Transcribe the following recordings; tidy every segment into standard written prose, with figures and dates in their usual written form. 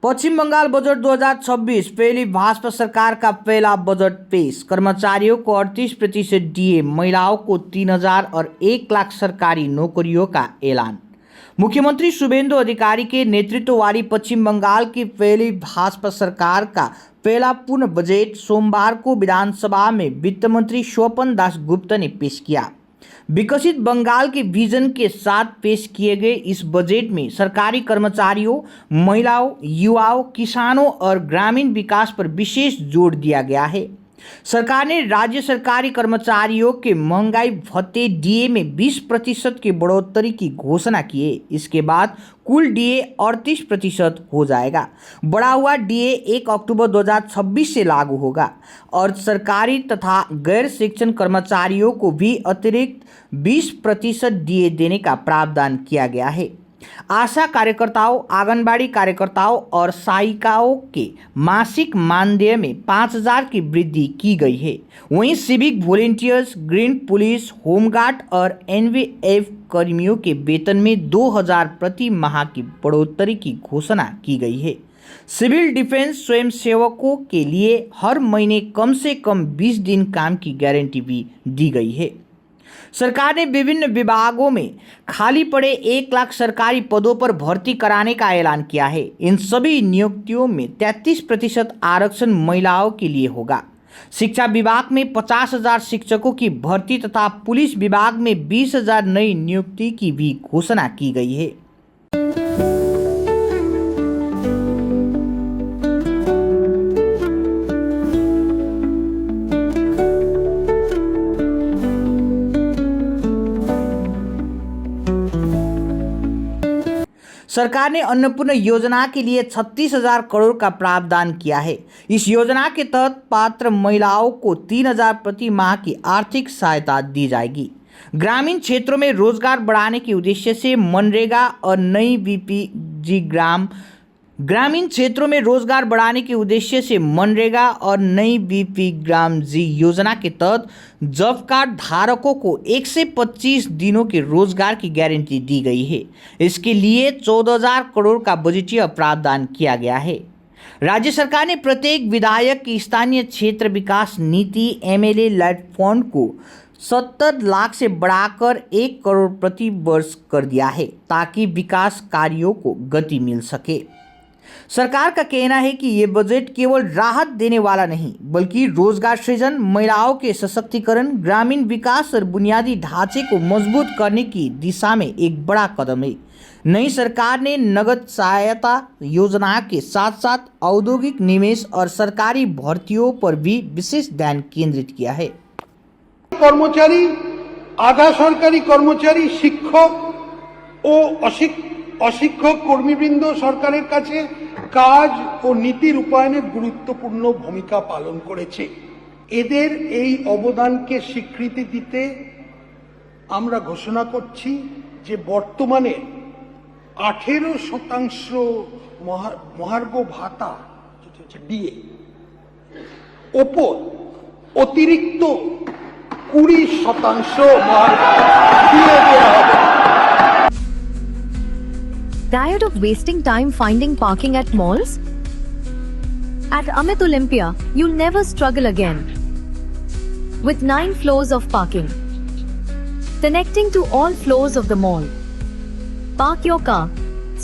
पश्चिम Bengal budget 2026 पहली भाजपा सरकार का पहला बजट पेश। कर्मचारियों को 38% डीए, महिलाओं को 3000 और 1 लाख सरकारी नौकरियों का ऐलान। मुख्यमंत्री शुभेंदु अधिकारी के नेतृत्व वाली पश्चिम बंगाल की पहली भाजपा सरकार का पहला पूर्ण बजट सोमवार को विधानसभा में वित्त मंत्री स्वपन दास गुप्ता ने पेश किया। विकसित बंगाल के विजन के साथ पेश किए गए इस बजट में सरकारी कर्मचारियों, महिलाओं, युवाओं, किसानों और ग्रामीण विकास पर विशेष जोर दिया गया है। सरकार ने राज्य सरकारी कर्मचारियों के महंगाई भत्ते डीए में 20% की बढ़ोतरी की घोषणा की है। इसके बाद कुल डीए 38% हो जाएगा। बढ़ा हुआ डीए 1 अक्टूबर 2026 से लागू होगा और सरकारी तथा गैर शिक्षण कर्मचारियों को भी अतिरिक्त 20% डीए देने का प्रावधान किया गया है। आशा कार्यकर्ताओं, आंगनबाड़ी कार्यकर्ताओं और सहायिकाओं के मासिक मानदेय में 5000 की वृद्धि की गई है। वहीं civic volunteers, green police, home guard और एनवीएफ कर्मियों के वेतन में 2000 प्रति माह की बढ़ोतरी की घोषणा की गई है। सिविल डिफेंस स्वयंसेवकों के लिए हर महीने कम से कम 20 दिन काम की गारंटी भी दी गई है। सरकार ने विभिन्न विभागों में खाली पड़े 1 लाख सरकारी पदों पर भर्ती कराने का ऐलान किया है। इन सभी नियुक्तियों में 33% आरक्षण महिलाओं के लिए होगा। शिक्षा विभाग में 50,000 शिक्षकों की भर्ती तथा पुलिस विभाग में 20,000 नई नियुक्ति की भी घोषणा की गई है। सरकार ने अन्नपूर्णा योजना के लिए 36,000 करोड़ का प्रावधान किया है। इस योजना के तहत पात्र महिलाओं को 3000 प्रति माह की आर्थिक सहायता दी जाएगी। ग्रामीण क्षेत्रों में रोजगार बढ़ाने के उद्देश्य से मनरेगा और नई बीपीजी ग्रामीण क्षेत्रों में रोजगार बढ़ाने के उद्देश्य से मनरेगा और नई बीपी ग्राम जी योजना के तहत जॉब कार्ड धारकों को 1 से 25 दिनों के रोजगार की गारंटी दी गई है। इसके लिए 14,000 करोड़ का बजटीय प्रावधान किया गया है। राज्य सरकार ने प्रत्येक विधायक की स्थानीय क्षेत्र विकास नीति एमएलए लाइट फंड को 70 लाख से बढ़ाकर 1 करोड़ प्रति वर्ष कर दिया है ताकि विकास कार्यों को गति मिल सके। सरकार का कहना है कि ये बजट केवल राहत देने वाला नहीं बल्कि रोजगार सृजन, महिलाओं के सशक्तिकरण, ग्रामीण विकास और बुनियादी ढांचे को मजबूत करने की दिशा में एक बड़ा कदम है। नई सरकार ने नगद सहायता योजना के साथ साथ औद्योगिक निवेश और सरकारी भर्तियों पर भी विशेष ध्यान केंद्रित किया है। कर्मचारी, आधा सरकारी कर्मचारी, शिक्षक और अशिक्षक কর্মীবৃন্দ সরকারের কাছে কাজ ও নীতি রূপায়ণে গুরুত্বপূর্ণ ভূমিকা পালন করেছে। এদের এই অবদানকে স্বীকৃতি দিতে আমরা ঘোষণা করছি যে বর্তমানে 18% মহার্ঘ ভাতা যেটা হচ্ছে ডিএ ওপর অতিরিক্ত 20% মহার্ঘ দিয়ে দেওয়া হবে। Tired of wasting time finding parking at malls? At Amit Olympia, you'll never struggle again. With 9 floors of parking, connecting to all floors of the mall. Park your car,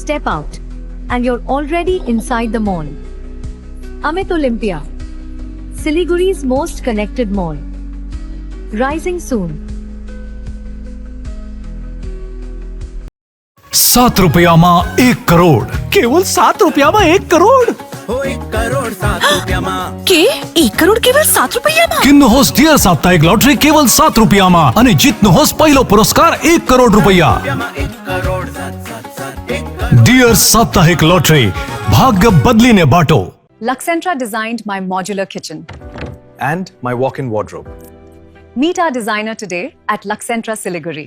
step out, and you're already inside the mall. Amit Olympia, Siliguri's most connected mall. Rising soon. 7 રૂપિયામાં 1 કરોડ, કેવલ 7 રૂપિયામાં 1 કરોડ. 1 કરોડ 7 રૂપિયામાં કે 1 કરોડ કેવલ 7 રૂપિયામાં. કિન્નહોસ dear સાપ્તાહિક lottery કેવલ 7 રૂપિયામાં અને જીતનહોસ પહેલો પુરસ્કાર 1 કરોડ રૂપિયા. 1 કરોડ 7 ડિયર સાપ્તાહિક લોટરી, ભાગ્ય બદલીને બાટો. Luxentra designed my modular kitchen and my walk-in wardrobe. Meet our designer today at Luxentra Siliguri.